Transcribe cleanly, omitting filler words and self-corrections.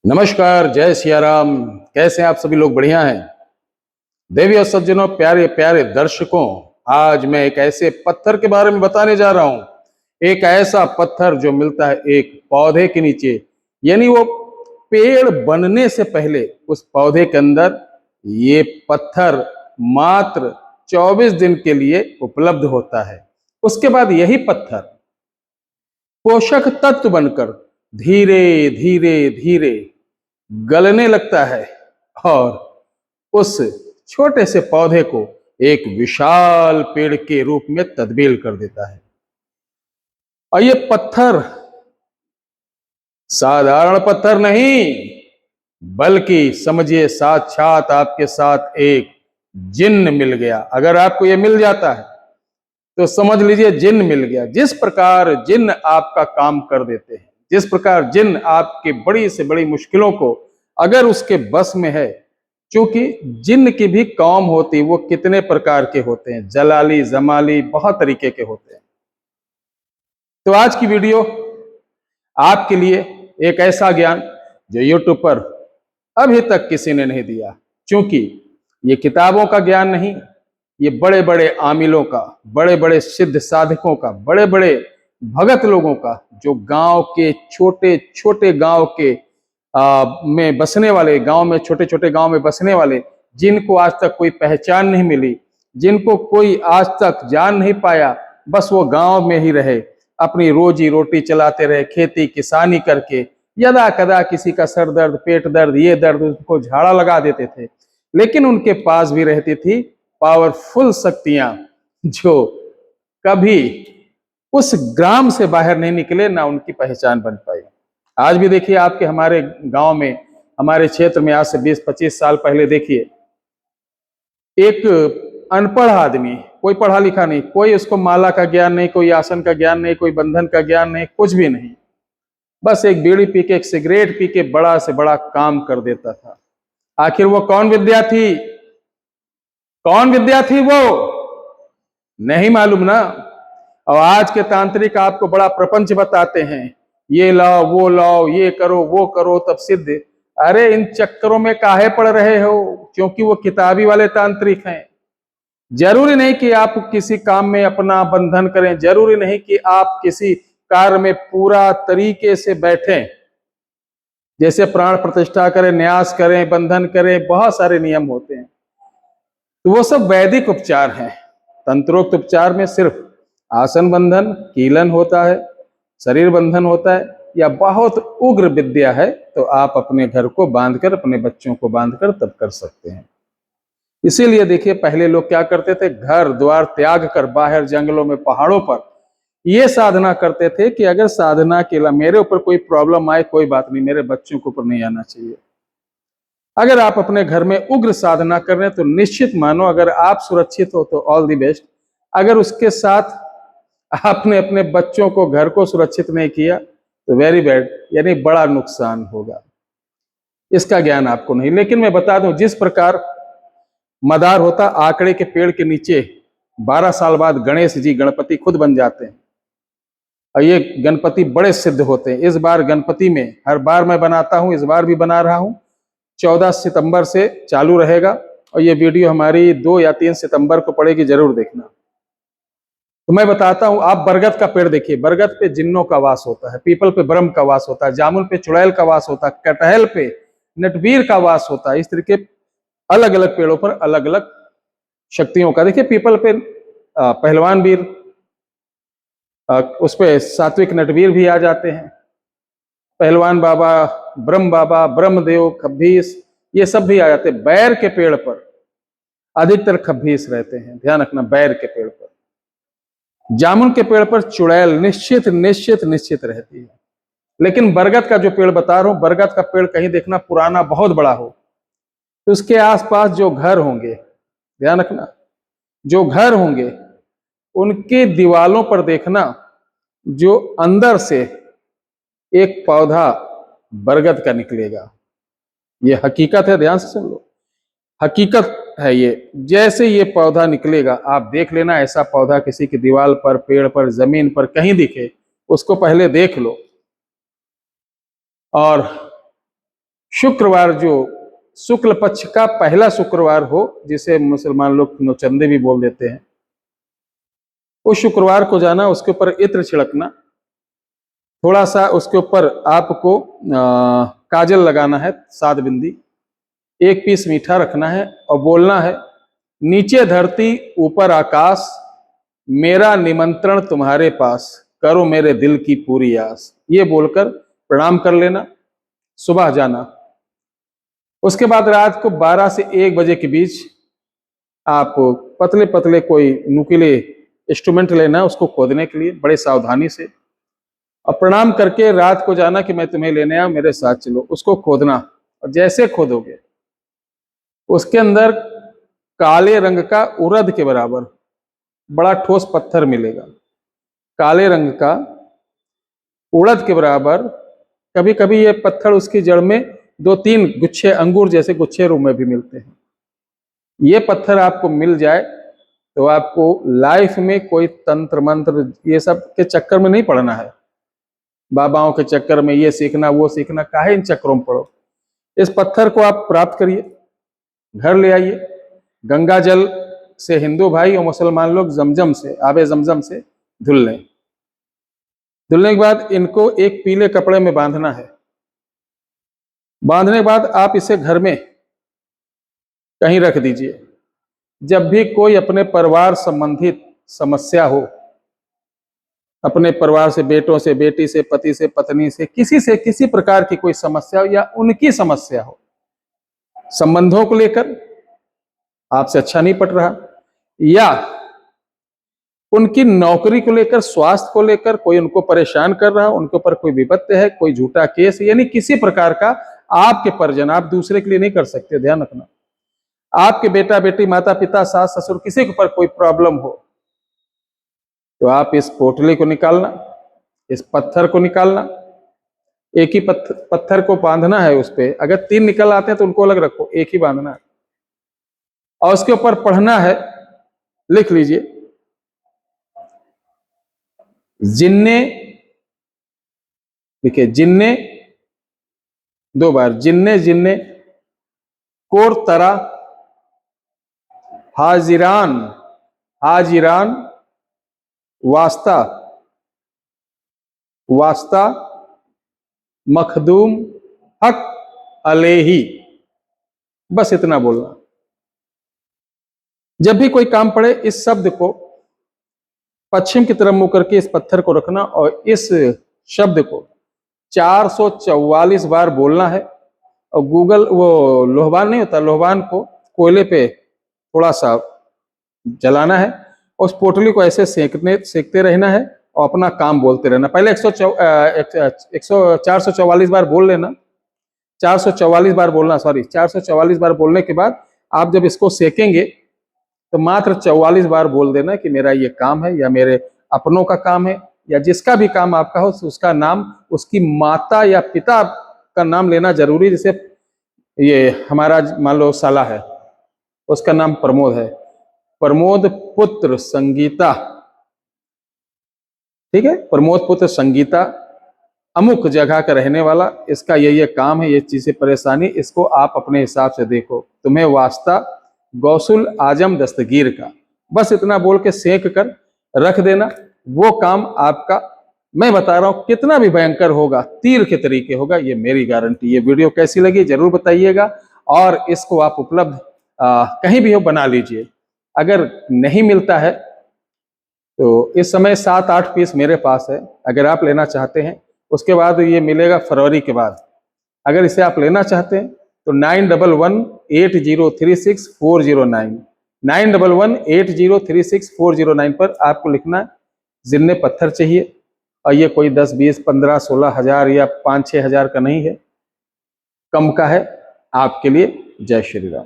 नमस्कार, जय सिया राम। कैसे हैं आप सभी लोग? बढ़िया हैं। देवी और सज्जनों, प्यारे प्यारे दर्शकों, आज मैं एक ऐसे पत्थर के बारे में बताने जा रहा हूं। एक ऐसा पत्थर जो मिलता है एक पौधे के नीचे, यानी वो पेड़ बनने से पहले उस पौधे के अंदर ये पत्थर मात्र 24 दिन के लिए उपलब्ध होता है। उसके बाद यही पत्थर पोषक तत्व बनकर धीरे धीरे धीरे गलने लगता है और उस छोटे से पौधे को एक विशाल पेड़ के रूप में तब्दील कर देता है। और ये पत्थर साधारण पत्थर नहीं, बल्कि समझिए साक्षात आपके साथ एक जिन्न मिल गया। अगर आपको ये मिल जाता है तो समझ लीजिए जिन्न मिल गया। जिस प्रकार जिन्न आपका काम कर देते हैं, जिस प्रकार जिन्न आपकी बड़ी से बड़ी मुश्किलों को अगर उसके बस में है, क्योंकि जिन्न की भी कौम होती, वो कितने प्रकार के होते हैं, जलाली जमाली बहुत तरीके के होते हैं। तो आज की वीडियो आपके लिए एक ऐसा ज्ञान जो यूट्यूब पर अभी तक किसी ने नहीं दिया, क्योंकि ये किताबों का ज्ञान नहीं, ये बड़े बड़े आमिलों का, बड़े बड़े सिद्ध साधकों का, बड़े बड़े भगत लोगों का, जो गांव के छोटे छोटे गांव के में बसने वाले, गांव में छोटे छोटे गांव में बसने वाले, जिनको आज तक कोई पहचान नहीं मिली, जिनको कोई आज तक जान नहीं पाया, बस वो गांव में ही रहे, अपनी रोजी रोटी चलाते रहे, खेती किसानी करके। यदा कदा किसी का सर दर्द, पेट दर्द, ये दर्द, उसको झाड़ा लगा देते थे, लेकिन उनके पास भी रहती थी पावरफुल शक्तियां, जो कभी उस ग्राम से बाहर नहीं निकले, ना उनकी पहचान बन पाई। आज भी देखिए आपके हमारे गांव में, हमारे क्षेत्र में आज से 20-25 साल पहले देखिए, एक अनपढ़ आदमी, कोई पढ़ा लिखा नहीं, कोई उसको माला का ज्ञान नहीं, कोई आसन का ज्ञान नहीं, कोई बंधन का ज्ञान नहीं, कुछ भी नहीं, बस एक बीड़ी पी के, एक सिगरेट पी के बड़ा से बड़ा काम कर देता था। आखिर वो कौन विद्या थी? कौन विद्या थी वो? नहीं मालूम ना। और आज के तांत्रिक आपको बड़ा प्रपंच बताते हैं, ये लाओ वो लाओ, ये करो वो करो तब सिद्ध। अरे इन चक्करों में काहे पड़ रहे हो? क्योंकि वो किताबी वाले तांत्रिक हैं। जरूरी नहीं कि आप किसी काम में अपना बंधन करें, जरूरी नहीं कि आप किसी कार्य में पूरा तरीके से बैठें, जैसे प्राण प्रतिष्ठा करें, न्यास करें, बंधन करें, बहुत सारे नियम होते हैं। तो वो सब वैदिक उपचार हैं। तंत्रोक्त उपचार में सिर्फ आसन बंधन, कीलन होता है, शरीर बंधन होता है, या बहुत उग्र विद्या है तो आप अपने घर को बांधकर, अपने बच्चों को बांधकर तब कर सकते हैं। इसीलिए देखिए पहले लोग क्या करते थे, घर द्वार त्याग कर बाहर जंगलों में, पहाड़ों पर ये साधना करते थे कि अगर साधना के लिए मेरे ऊपर कोई प्रॉब्लम आए, कोई बात नहीं, मेरे बच्चों के ऊपर नहीं आना चाहिए। अगर आप अपने घर में उग्र साधना कर रहे हैं तो निश्चित मानो, अगर आप सुरक्षित हो तो ऑल दी बेस्ट। अगर उसके साथ आपने अपने बच्चों को, घर को सुरक्षित नहीं किया तो वेरी बैड, यानी बड़ा नुकसान होगा। इसका ज्ञान आपको नहीं। लेकिन मैं बता दूं, जिस प्रकार मदार होता, आकड़े के पेड़ के नीचे 12 साल बाद गणेश जी, गणपति खुद बन जाते हैं, और ये गणपति बड़े सिद्ध होते हैं। इस बार गणपति में, हर बार मैं बनाता हूं, इस बार भी बना रहा हूं, 14 सितंबर से चालू रहेगा, और ये वीडियो हमारी 2 या 3 सितंबर को पड़ेगी, जरूर देखना। तो मैं बताता हूं, आप बरगद का पेड़ देखिए, बरगद पे जिन्नों का वास होता है, पीपल पे ब्रह्म का वास होता है, जामुन पे चुड़ैल का वास होता है, कटहल पे नटवीर का वास होता है। इस तरीके अलग अलग पेड़ों पर अलग अलग शक्तियों का। देखिए पीपल पे पहलवान वीर, उस पे सात्विक नटवीर भी आ जाते हैं, पहलवान बाबा, ब्रह्म बाबा, ब्रह्मदेव, खब्बीस, ये सब भी आ जाते हैं। बैर के पेड़ पर अधिकतर खब्बीस रहते हैं, ध्यान रखना, बैर के पेड़ पर। जामुन के पेड़ पर चुड़ैल निश्चित निश्चित निश्चित रहती है। लेकिन बरगद का जो पेड़ बता रहा हूं, बरगद का पेड़ कहीं देखना पुराना बहुत बड़ा हो, तो उसके आसपास जो घर होंगे, ध्यान रखना, जो घर होंगे उनके दीवालों पर देखना, जो अंदर से एक पौधा बरगद का निकलेगा। ये हकीकत है, ध्यान से सुन लो, हकीकत है ये। जैसे ये पौधा निकलेगा, आप देख लेना, ऐसा पौधा किसी की दीवार पर, पेड़ पर, जमीन पर कहीं दिखे, उसको पहले देख लो, और शुक्रवार जो शुक्ल पक्ष का पहला शुक्रवार हो, जिसे मुसलमान लोग नौचंदे भी बोल देते हैं, उस शुक्रवार को जाना, उसके ऊपर इत्र छिड़कना, थोड़ा सा उसके ऊपर आपको काजल लगाना है 7 बिंदी, 1 पीस मीठा रखना है और बोलना है, नीचे धरती ऊपर आकाश, मेरा निमंत्रण तुम्हारे पास, करो मेरे दिल की पूरी आस। ये बोलकर प्रणाम कर लेना, सुबह जाना। उसके बाद रात को 12 से 1 बजे के बीच आप पतले पतले कोई नुकीले इंस्ट्रूमेंट लेना, उसको खोदने के लिए बड़े सावधानी से, और प्रणाम करके रात को जाना कि मैं तुम्हें लेने आया, मेरे साथ चलो। उसको खोदना, और जैसे खोदोगे उसके अंदर काले रंग का उरद के बराबर बड़ा ठोस पत्थर मिलेगा, काले रंग का उड़द के बराबर। कभी कभी ये पत्थर उसकी जड़ में 2-3 गुच्छे अंगूर जैसे गुच्छे रूप में भी मिलते हैं। ये पत्थर आपको मिल जाए तो आपको लाइफ में कोई तंत्र मंत्र ये सब के चक्कर में नहीं पड़ना है, बाबाओं के चक्कर में ये सीखना वो सीखना, काहे इन चक्करों में पड़ो। इस पत्थर को आप प्राप्त करिए, घर ले आइए, गंगा जल से हिंदू भाई और मुसलमान लोग जमजम से, आबे जमजम से धुल लें। धुलने के बाद इनको एक पीले कपड़े में बांधना है। बांधने के बाद आप इसे घर में कहीं रख दीजिए। जब भी कोई अपने परिवार संबंधित समस्या हो, अपने परिवार से, बेटों से, बेटी से, पति से, पत्नी से, किसी प्रकार की कोई समस्या हो, या उनकी समस्या हो, संबंधों को लेकर आपसे अच्छा नहीं पट रहा, या उनकी नौकरी को लेकर, स्वास्थ्य को लेकर कोई उनको परेशान कर रहा, उनके ऊपर कोई विपत्ति है, कोई झूठा केस, यानी किसी प्रकार का आपके परिजन, आप दूसरे के लिए नहीं कर सकते, ध्यान रखना। आपके बेटा बेटी, माता पिता, सास ससुर, किसी के ऊपर कोई प्रॉब्लम हो तो आप इस पोटली को निकालना, इस पत्थर को निकालना, एक ही पत्थर को बांधना है उस पे। अगर 3 निकल आते हैं तो उनको अलग रखो, एक ही बांधना है, और उसके ऊपर पढ़ना है, लिख लीजिए, जिन्ने, देखिए जिन्ने 2 बार, जिन्ने जिन्ने कोर तरा हाजिरान हाजिरान वास्ता वास्ता मखदूम हक अलेही। बस इतना बोलना। जब भी कोई काम पड़े इस शब्द को पश्चिम की तरफ मुंह करके इस पत्थर को रखना, और इस शब्द को 444 बार बोलना है। और गूगल वो लोहबान नहीं होता, लोहबान को कोयले पे थोड़ा सा जलाना है, उस पोटली को ऐसे सेकते रहना है और अपना काम बोलते रहना। पहले 444 बार बोल लेना, 444 बार बोलना, सॉरी 444 बार बोलने के बाद आप जब इसको सेकेंगे तो मात्र 44 बार बोल देना कि मेरा ये काम है, या मेरे अपनों का काम है, या जिसका भी काम आपका हो उसका नाम, उसकी माता या पिता का नाम लेना जरूरी। जैसे ये हमारा मान लो साला है, उसका नाम प्रमोद है, प्रमोद पुत्र संगीता, ठीक है, प्रमोद पुत्र संगीता, अमुक जगह का रहने वाला, इसका ये काम है, ये चीजें परेशानी, इसको आप अपने हिसाब से देखो, तुम्हें वास्ता गौसुल आजम दस्तगीर का। बस इतना बोल के सेक कर रख देना, वो काम आपका, मैं बता रहा हूं कितना भी भयंकर होगा, तीर के तरीके होगा, ये मेरी गारंटी। ये वीडियो कैसी लगी जरूर बताइएगा, और इसको आप उपलब्ध कहीं भी हो बना लीजिए। अगर नहीं मिलता है तो इस समय 7-8 पीस मेरे पास है, अगर आप लेना चाहते हैं। उसके बाद ये मिलेगा फरवरी के बाद। अगर इसे आप लेना चाहते हैं तो 9118036409 9118036409 पर आपको लिखना है जिन्ने पत्थर चाहिए, और ये कोई 10, 20, 15, 16 हजार या 5-6 हजार का नहीं है, कम का है आपके लिए। जय श्री राम।